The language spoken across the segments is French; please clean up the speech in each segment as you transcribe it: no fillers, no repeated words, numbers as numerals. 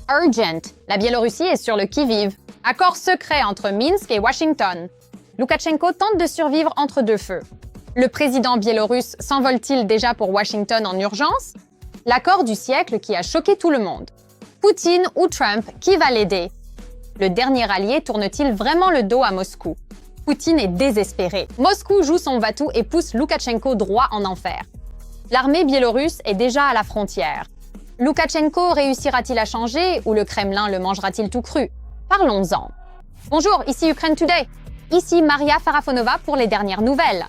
Urgent. La Biélorussie est sur le qui-vive. Accord secret entre Minsk et Washington. Loukachenko tente de survivre entre deux feux. Le président biélorusse s'envole-t-il déjà pour Washington en urgence? L'accord du siècle qui a choqué tout le monde. Poutine ou Trump, qui va l'aider? Le dernier allié tourne-t-il vraiment le dos à Moscou? Poutine est désespéré. Moscou joue son va-tout et pousse Loukachenko droit en enfer. L'armée biélorusse est déjà à la frontière. Loukachenko réussira-t-il à changer ou le Kremlin le mangera-t-il tout cru? Parlons-en. Bonjour, ici Ukraine Today. Ici Maria Farafonova pour les dernières nouvelles.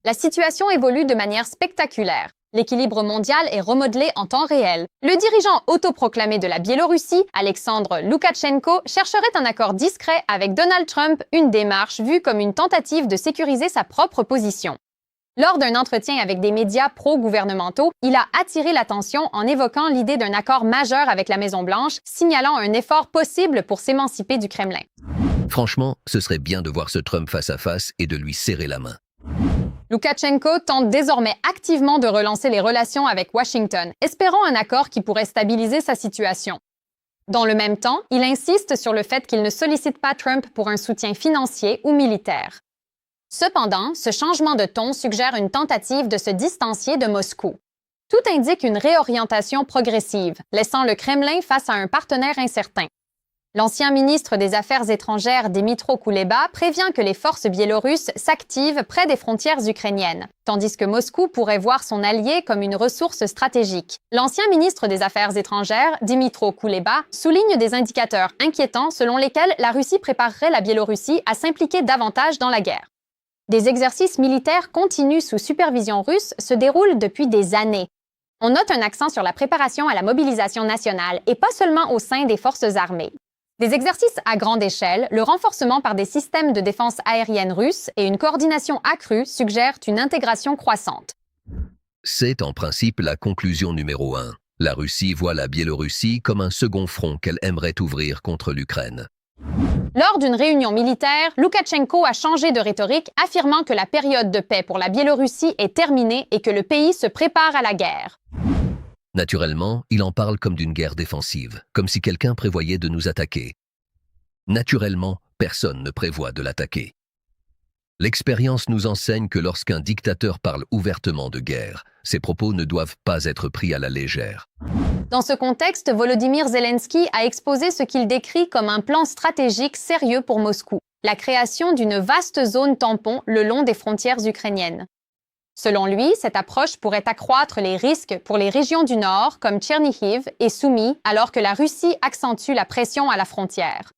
La situation évolue de manière spectaculaire. L'équilibre mondial est remodelé en temps réel. Le dirigeant autoproclamé de la Biélorussie, Alexandre Loukachenko, chercherait un accord discret avec Donald Trump, une démarche vue comme une tentative de sécuriser sa propre position. Lors d'un entretien avec des médias pro-gouvernementaux, il a attiré l'attention en évoquant l'idée d'un accord majeur avec la Maison-Blanche, signalant un effort possible pour s'émanciper du Kremlin. Franchement, ce serait bien de voir ce Trump face à face et de lui serrer la main. Loukachenko tente désormais activement de relancer les relations avec Washington, espérant un accord qui pourrait stabiliser sa situation. Dans le même temps, il insiste sur le fait qu'il ne sollicite pas Trump pour un soutien financier ou militaire. Cependant, ce changement de ton suggère une tentative de se distancier de Moscou. Tout indique une réorientation progressive, laissant le Kremlin face à un partenaire incertain. L'ancien ministre des Affaires étrangères Dmytro Kuleba prévient que les forces biélorusses s'activent près des frontières ukrainiennes, tandis que Moscou pourrait voir son allié comme une ressource stratégique. L'ancien ministre des Affaires étrangères, Dmytro Kuleba, souligne des indicateurs inquiétants selon lesquels la Russie préparerait la Biélorussie à s'impliquer davantage dans la guerre. Des exercices militaires continus sous supervision russe se déroulent depuis des années. On note un accent sur la préparation à la mobilisation nationale et pas seulement au sein des forces armées. Des exercices à grande échelle, le renforcement par des systèmes de défense aérienne russes et une coordination accrue suggèrent une intégration croissante. C'est en principe la conclusion numéro 1. La Russie voit la Biélorussie comme un second front qu'elle aimerait ouvrir contre l'Ukraine. Lors d'une réunion militaire, Loukachenko a changé de rhétorique, affirmant que la période de paix pour la Biélorussie est terminée et que le pays se prépare à la guerre. Naturellement, il en parle comme d'une guerre défensive, comme si quelqu'un prévoyait de nous attaquer. Naturellement, personne ne prévoit de l'attaquer. L'expérience nous enseigne que lorsqu'un dictateur parle ouvertement de guerre, ses propos ne doivent pas être pris à la légère. Dans ce contexte, Volodymyr Zelensky a exposé ce qu'il décrit comme un plan stratégique sérieux pour Moscou, la création d'une vaste zone tampon le long des frontières ukrainiennes. Selon lui, cette approche pourrait accroître les risques pour les régions du Nord, comme Tchernihiv et Soumy, alors que la Russie accentue la pression à la frontière.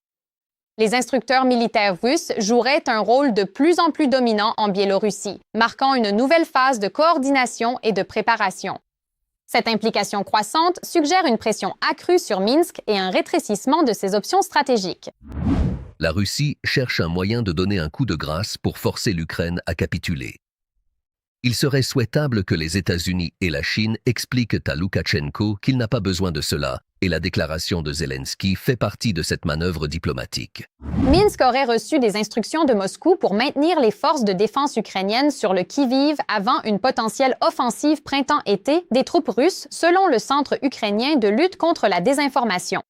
Les instructeurs militaires russes joueraient un rôle de plus en plus dominant en Biélorussie, marquant une nouvelle phase de coordination et de préparation. Cette implication croissante suggère une pression accrue sur Minsk et un rétrécissement de ses options stratégiques. La Russie cherche un moyen de donner un coup de grâce pour forcer l'Ukraine à capituler. Il serait souhaitable que les États-Unis et la Chine expliquent à Loukachenko qu'il n'a pas besoin de cela, et la déclaration de Zelensky fait partie de cette manœuvre diplomatique. Minsk aurait reçu des instructions de Moscou pour maintenir les forces de défense ukrainiennes sur le qui-vive avant une potentielle offensive printemps-été des troupes russes, selon le Centre ukrainien de lutte contre la désinformation.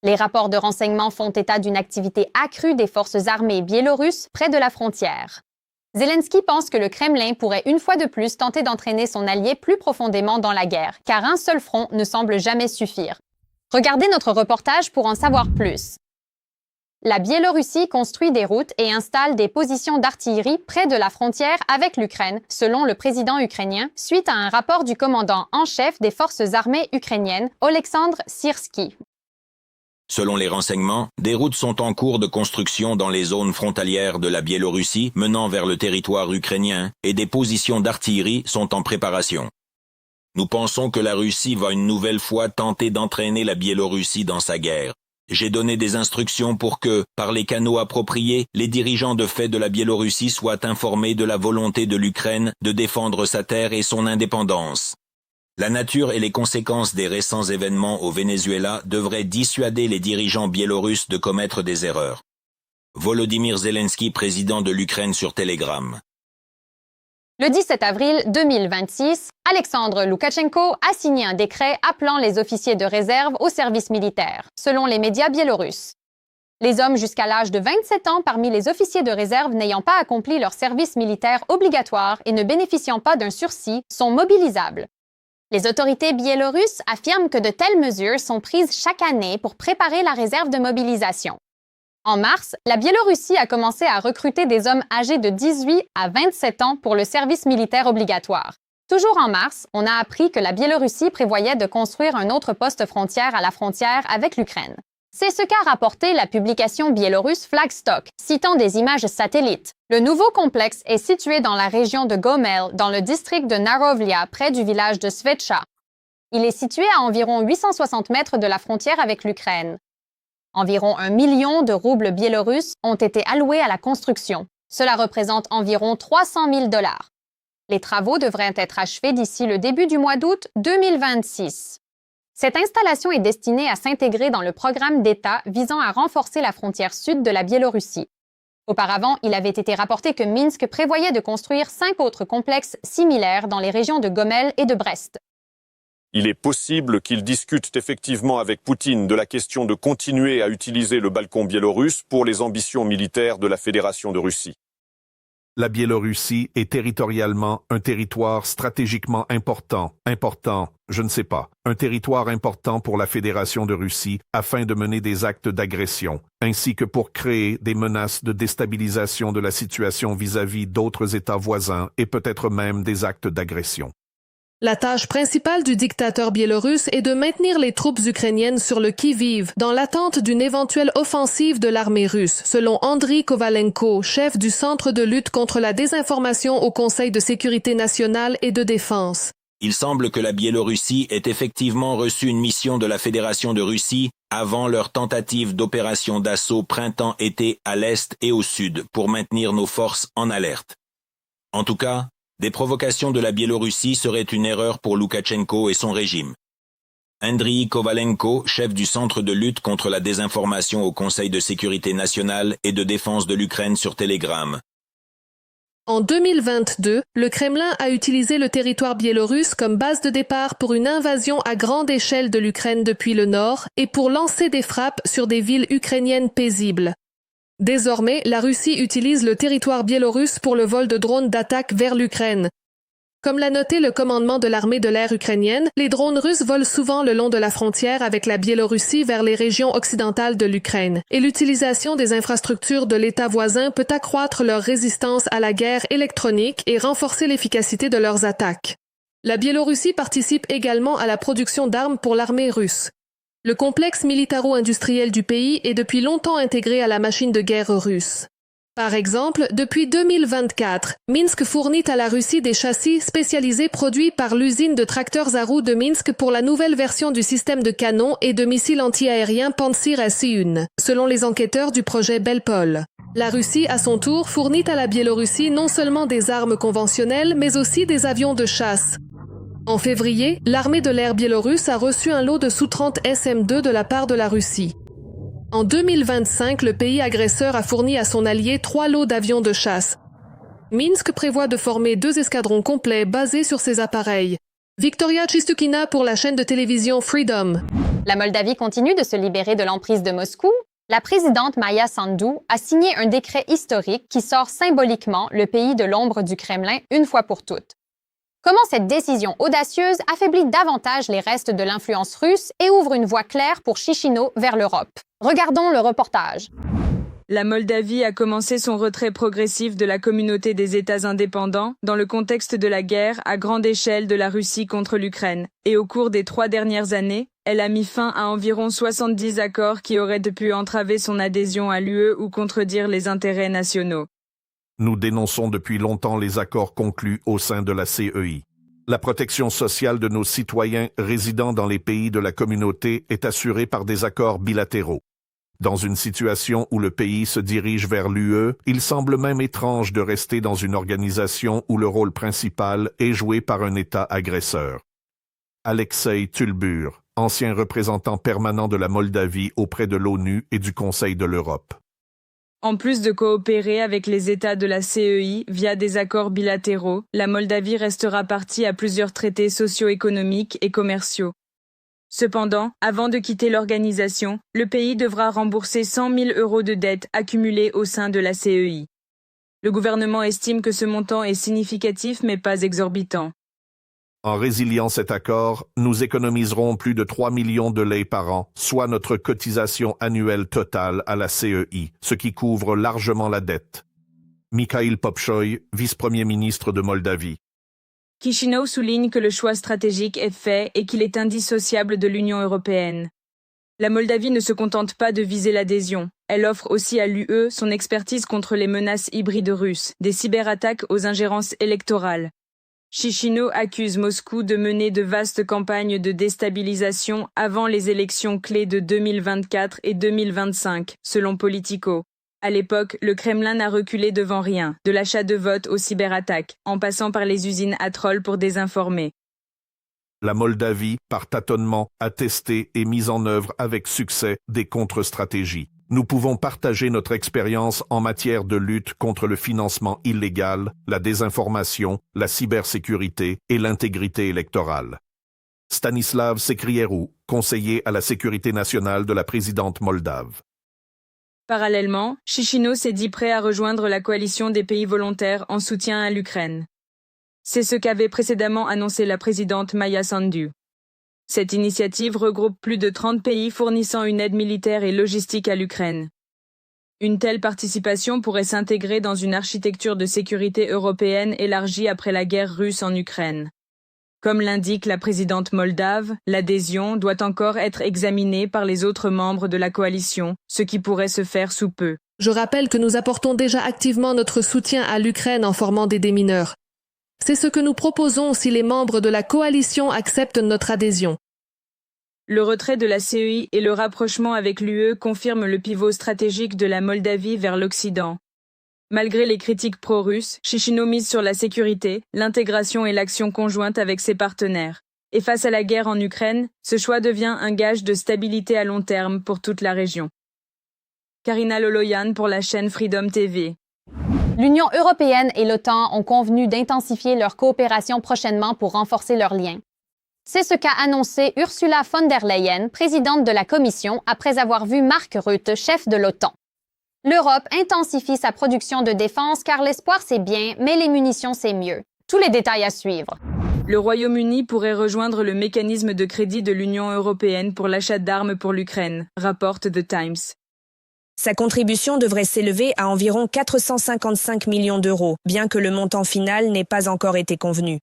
Les rapports de renseignement font état d'une activité accrue des forces armées biélorusses près de la frontière. Zelensky pense que le Kremlin pourrait une fois de plus tenter d'entraîner son allié plus profondément dans la guerre, car un seul front ne semble jamais suffire. Regardez notre reportage pour en savoir plus. La Biélorussie construit des routes et installe des positions d'artillerie près de la frontière avec l'Ukraine, selon le président ukrainien, suite à un rapport du commandant en chef des forces armées ukrainiennes, Oleksandr Syrsky. Selon les renseignements, des routes sont en cours de construction dans les zones frontalières de la Biélorussie menant vers le territoire ukrainien et des positions d'artillerie sont en préparation. Nous pensons que la Russie va une nouvelle fois tenter d'entraîner la Biélorussie dans sa guerre. J'ai donné des instructions pour que, par les canaux appropriés, les dirigeants de fait de la Biélorussie soient informés de la volonté de l'Ukraine de défendre sa terre et son indépendance. La nature et les conséquences des récents événements au Venezuela devraient dissuader les dirigeants biélorusses de commettre des erreurs. Volodymyr Zelensky, président de l'Ukraine sur Telegram. Le 17 avril 2026, Alexandre Loukachenko a signé un décret appelant les officiers de réserve au service militaire, selon les médias biélorusses. Les hommes jusqu'à l'âge de 27 ans parmi les officiers de réserve n'ayant pas accompli leur service militaire obligatoire et ne bénéficiant pas d'un sursis sont mobilisables. Les autorités biélorusses affirment que de telles mesures sont prises chaque année pour préparer la réserve de mobilisation. En mars, la Biélorussie a commencé à recruter des hommes âgés de 18 à 27 ans pour le service militaire obligatoire. Toujours en mars, on a appris que la Biélorussie prévoyait de construire un autre poste frontière à la frontière avec l'Ukraine. C'est ce qu'a rapporté la publication biélorusse Flagstock, citant des images satellites. Le nouveau complexe est situé dans la région de Gomel, dans le district de Narovlia, près du village de Svetcha. Il est situé à environ 860 mètres de la frontière avec l'Ukraine. Environ 1 million de roubles biélorusses ont été alloués à la construction. Cela représente environ 300 000 $. Les travaux devraient être achevés d'ici le début du mois d'août 2026. Cette installation est destinée à s'intégrer dans le programme d'État visant à renforcer la frontière sud de la Biélorussie. Auparavant, il avait été rapporté que Minsk prévoyait de construire 5 autres complexes similaires dans les régions de Gomel et de Brest. Il est possible qu'ils discutent effectivement avec Poutine de la question de continuer à utiliser le balcon biélorusse pour les ambitions militaires de la Fédération de Russie. La Biélorussie est territorialement un territoire stratégiquement important, je ne sais pas, un territoire important pour la Fédération de Russie afin de mener des actes d'agression, ainsi que pour créer des menaces de déstabilisation de la situation vis-à-vis d'autres États voisins et peut-être même des actes d'agression. La tâche principale du dictateur biélorusse est de maintenir les troupes ukrainiennes sur le qui-vive, dans l'attente d'une éventuelle offensive de l'armée russe, selon Andriy Kovalenko, chef du Centre de lutte contre la désinformation au Conseil de sécurité nationale et de défense. Il semble que la Biélorussie ait effectivement reçu une mission de la Fédération de Russie avant leur tentative d'opération d'assaut printemps-été à l'est et au sud pour maintenir nos forces en alerte. En tout cas, des provocations de la Biélorussie seraient une erreur pour Loukachenko et son régime. Andriy Kovalenko, chef du Centre de lutte contre la désinformation au Conseil de sécurité nationale et de défense de l'Ukraine sur Telegram. En 2022, le Kremlin a utilisé le territoire biélorusse comme base de départ pour une invasion à grande échelle de l'Ukraine depuis le nord et pour lancer des frappes sur des villes ukrainiennes paisibles. Désormais, la Russie utilise le territoire biélorusse pour le vol de drones d'attaque vers l'Ukraine. Comme l'a noté le commandement de l'armée de l'air ukrainienne, les drones russes volent souvent le long de la frontière avec la Biélorussie vers les régions occidentales de l'Ukraine, et l'utilisation des infrastructures de l'État voisin peut accroître leur résistance à la guerre électronique et renforcer l'efficacité de leurs attaques. La Biélorussie participe également à la production d'armes pour l'armée russe. Le complexe militaro-industriel du pays est depuis longtemps intégré à la machine de guerre russe. Par exemple, depuis 2024, Minsk fournit à la Russie des châssis spécialisés produits par l'usine de tracteurs à roues de Minsk pour la nouvelle version du système de canons et de missiles anti-aériens Pantsir S-1, selon les enquêteurs du projet Belpol. La Russie, à son tour, fournit à la Biélorussie non seulement des armes conventionnelles, mais aussi des avions de chasse. En février, l'armée de l'air biélorusse a reçu un lot de Su-30 SM-2 de la part de la Russie. En 2025, le pays agresseur a fourni à son allié 3 lots d'avions de chasse. Minsk prévoit de former 2 escadrons complets basés sur ces appareils. Victoria Chistukina pour la chaîne de télévision Freedom. La Moldavie continue de se libérer de l'emprise de Moscou. La présidente Maya Sandu a signé un décret historique qui sort symboliquement le pays de l'ombre du Kremlin une fois pour toutes. Comment cette décision audacieuse affaiblit davantage les restes de l'influence russe et ouvre une voie claire pour Chisinau vers l'Europe? Regardons le reportage. La Moldavie a commencé son retrait progressif de la communauté des États indépendants dans le contexte de la guerre à grande échelle de la Russie contre l'Ukraine. Et au cours des 3 dernières années, elle a mis fin à environ 70 accords qui auraient pu entraver son adhésion à l'UE ou contredire les intérêts nationaux. Nous dénonçons depuis longtemps les accords conclus au sein de la CEI. La protection sociale de nos citoyens résidant dans les pays de la communauté est assurée par des accords bilatéraux. Dans une situation où le pays se dirige vers l'UE, il semble même étrange de rester dans une organisation où le rôle principal est joué par un État agresseur. Alexei Tulbur, ancien représentant permanent de la Moldavie auprès de l'ONU et du Conseil de l'Europe. En plus de coopérer avec les États de la CEI via des accords bilatéraux, la Moldavie restera partie à plusieurs traités socio-économiques et commerciaux. Cependant, avant de quitter l'organisation, le pays devra rembourser 100 000 € de dettes accumulées au sein de la CEI. Le gouvernement estime que ce montant est significatif mais pas exorbitant. En résiliant cet accord, nous économiserons plus de 3 millions de lei par an, soit notre cotisation annuelle totale à la CEI, ce qui couvre largement la dette. Mikhail Popchoy, vice-premier ministre de Moldavie. Chișinău souligne que le choix stratégique est fait et qu'il est indissociable de l'Union européenne. La Moldavie ne se contente pas de viser l'adhésion. Elle offre aussi à l'UE son expertise contre les menaces hybrides russes, des cyberattaques aux ingérences électorales. Chișinău accuse Moscou de mener de vastes campagnes de déstabilisation avant les élections clés de 2024 et 2025, selon Politico. À l'époque, le Kremlin n'a reculé devant rien, de l'achat de votes aux cyberattaques, en passant par les usines à trolls pour désinformer. La Moldavie, par tâtonnement, a testé et mis en œuvre avec succès des contre-stratégies. Nous pouvons partager notre expérience en matière de lutte contre le financement illégal, la désinformation, la cybersécurité et l'intégrité électorale. Stanislav Secrierou, conseiller à la sécurité nationale de la présidente moldave. Parallèlement, Chișinău s'est dit prêt à rejoindre la coalition des pays volontaires en soutien à l'Ukraine. C'est ce qu'avait précédemment annoncé la présidente Maia Sandu. Cette initiative regroupe plus de 30 pays fournissant une aide militaire et logistique à l'Ukraine. Une telle participation pourrait s'intégrer dans une architecture de sécurité européenne élargie après la guerre russe en Ukraine. Comme l'indique la présidente moldave, l'adhésion doit encore être examinée par les autres membres de la coalition, ce qui pourrait se faire sous peu. Je rappelle que nous apportons déjà activement notre soutien à l'Ukraine en formant des démineurs. C'est ce que nous proposons si les membres de la coalition acceptent notre adhésion. Le retrait de la CEI et le rapprochement avec l'UE confirment le pivot stratégique de la Moldavie vers l'Occident. Malgré les critiques pro-russes, Chișinău mise sur la sécurité, l'intégration et l'action conjointe avec ses partenaires. Et face à la guerre en Ukraine, ce choix devient un gage de stabilité à long terme pour toute la région. Karina Loloyan pour la chaîne Freedom TV. L'Union européenne et l'OTAN ont convenu d'intensifier leur coopération prochainement pour renforcer leurs liens. C'est ce qu'a annoncé Ursula von der Leyen, présidente de la Commission, après avoir vu Mark Rutte, chef de l'OTAN. L'Europe intensifie sa production de défense car l'espoir c'est bien, mais les munitions c'est mieux. Tous les détails à suivre. Le Royaume-Uni pourrait rejoindre le mécanisme de crédit de l'Union européenne pour l'achat d'armes pour l'Ukraine, rapporte The Times. Sa contribution devrait s'élever à environ 455 millions d'euros, bien que le montant final n'ait pas encore été convenu.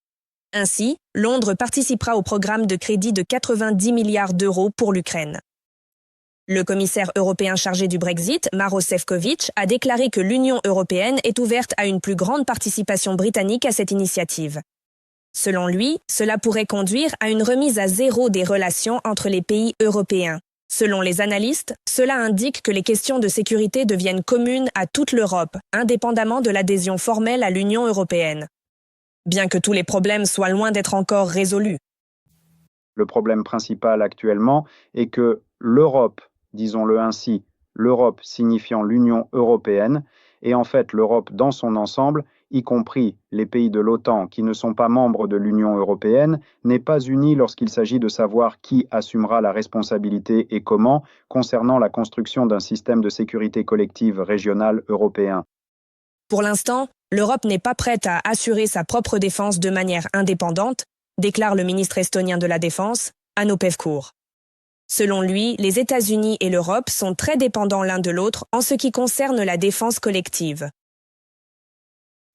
Ainsi, Londres participera au programme de crédit de 90 milliards d'euros pour l'Ukraine. Le commissaire européen chargé du Brexit, Maroš Šefčovič, a déclaré que l'Union européenne est ouverte à une plus grande participation britannique à cette initiative. Selon lui, cela pourrait conduire à une remise à zéro des relations entre les pays européens. Selon les analystes, cela indique que les questions de sécurité deviennent communes à toute l'Europe, indépendamment de l'adhésion formelle à l'Union européenne. Bien que tous les problèmes soient loin d'être encore résolus. Le problème principal actuellement est que l'Europe, disons-le ainsi, l'Europe signifiant l'Union européenne, et en fait l'Europe dans son ensemble, y compris les pays de l'OTAN qui ne sont pas membres de l'Union européenne, n'est pas unie lorsqu'il s'agit de savoir qui assumera la responsabilité et comment concernant la construction d'un système de sécurité collective régional européen. Pour l'instant, l'Europe n'est pas prête à assurer sa propre défense de manière indépendante, déclare le ministre estonien de la Défense, Hanno Pevkur. Selon lui, les États-Unis et l'Europe sont très dépendants l'un de l'autre en ce qui concerne la défense collective.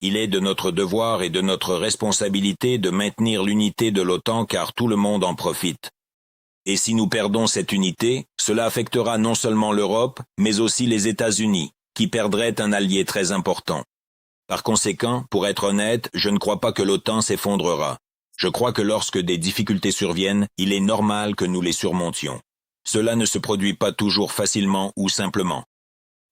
Il est de notre devoir et de notre responsabilité de maintenir l'unité de l'OTAN car tout le monde en profite. Et si nous perdons cette unité, cela affectera non seulement l'Europe, mais aussi les États-Unis, qui perdraient un allié très important. Par conséquent, pour être honnête, je ne crois pas que l'OTAN s'effondrera. Je crois que lorsque des difficultés surviennent, il est normal que nous les surmontions. Cela ne se produit pas toujours facilement ou simplement.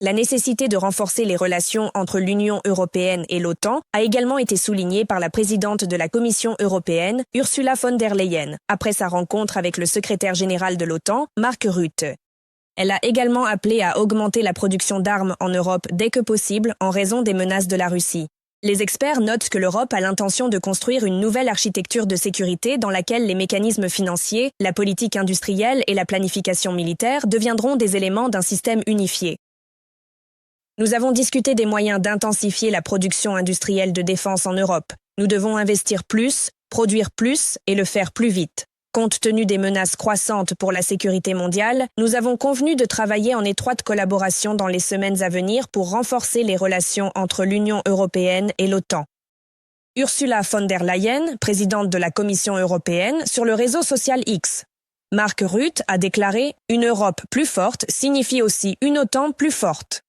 La nécessité de renforcer les relations entre l'Union européenne et l'OTAN a également été soulignée par la présidente de la Commission européenne, Ursula von der Leyen, après sa rencontre avec le secrétaire général de l'OTAN, Mark Rutte. Elle a également appelé à augmenter la production d'armes en Europe dès que possible en raison des menaces de la Russie. Les experts notent que l'Europe a l'intention de construire une nouvelle architecture de sécurité dans laquelle les mécanismes financiers, la politique industrielle et la planification militaire deviendront des éléments d'un système unifié. Nous avons discuté des moyens d'intensifier la production industrielle de défense en Europe. Nous devons investir plus, produire plus et le faire plus vite. Compte tenu des menaces croissantes pour la sécurité mondiale, nous avons convenu de travailler en étroite collaboration dans les semaines à venir pour renforcer les relations entre l'Union européenne et l'OTAN. Ursula von der Leyen, présidente de la Commission européenne, sur le réseau social X. Mark Rutte a déclaré « Une Europe plus forte signifie aussi une OTAN plus forte ».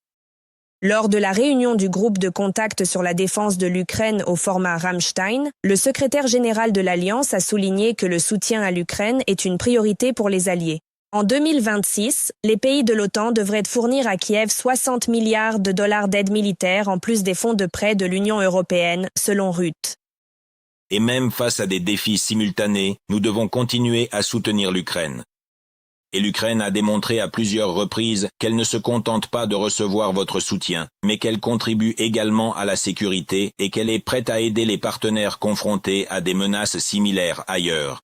Lors de la réunion du groupe de contact sur la défense de l'Ukraine au format Ramstein, le secrétaire général de l'Alliance a souligné que le soutien à l'Ukraine est une priorité pour les alliés. En 2026, les pays de l'OTAN devraient fournir à Kiev 60 milliards de dollars d'aide militaire en plus des fonds de prêt de l'Union européenne, selon Rutte. Et même face à des défis simultanés, nous devons continuer à soutenir l'Ukraine. Et l'Ukraine a démontré à plusieurs reprises qu'elle ne se contente pas de recevoir votre soutien, mais qu'elle contribue également à la sécurité et qu'elle est prête à aider les partenaires confrontés à des menaces similaires ailleurs.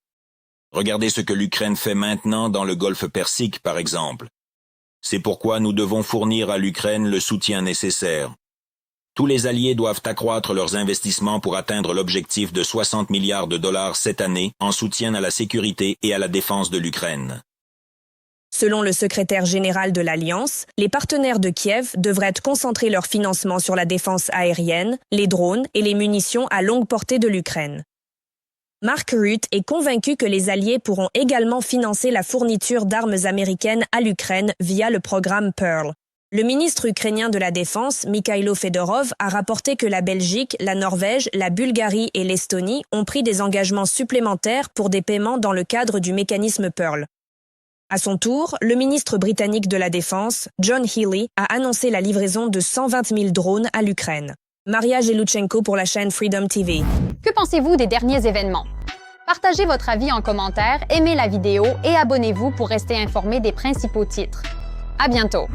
Regardez ce que l'Ukraine fait maintenant dans le Golfe Persique, par exemple. C'est pourquoi nous devons fournir à l'Ukraine le soutien nécessaire. Tous les alliés doivent accroître leurs investissements pour atteindre l'objectif de 60 milliards de dollars cette année en soutien à la sécurité et à la défense de l'Ukraine. Selon le secrétaire général de l'Alliance, les partenaires de Kiev devraient concentrer leur financement sur la défense aérienne, les drones et les munitions à longue portée de l'Ukraine. Mark Rutte est convaincu que les alliés pourront également financer la fourniture d'armes américaines à l'Ukraine via le programme Pearl. Le ministre ukrainien de la Défense, Mikhailo Fedorov, a rapporté que la Belgique, la Norvège, la Bulgarie et l'Estonie ont pris des engagements supplémentaires pour des paiements dans le cadre du mécanisme Pearl. À son tour, le ministre britannique de la Défense, John Healey, a annoncé la livraison de 120 000 drones à l'Ukraine. Maria Geluchenko pour la chaîne Freedom TV. Que pensez-vous des derniers événements? Partagez votre avis en commentaire, aimez la vidéo et abonnez-vous pour rester informé des principaux titres. À bientôt!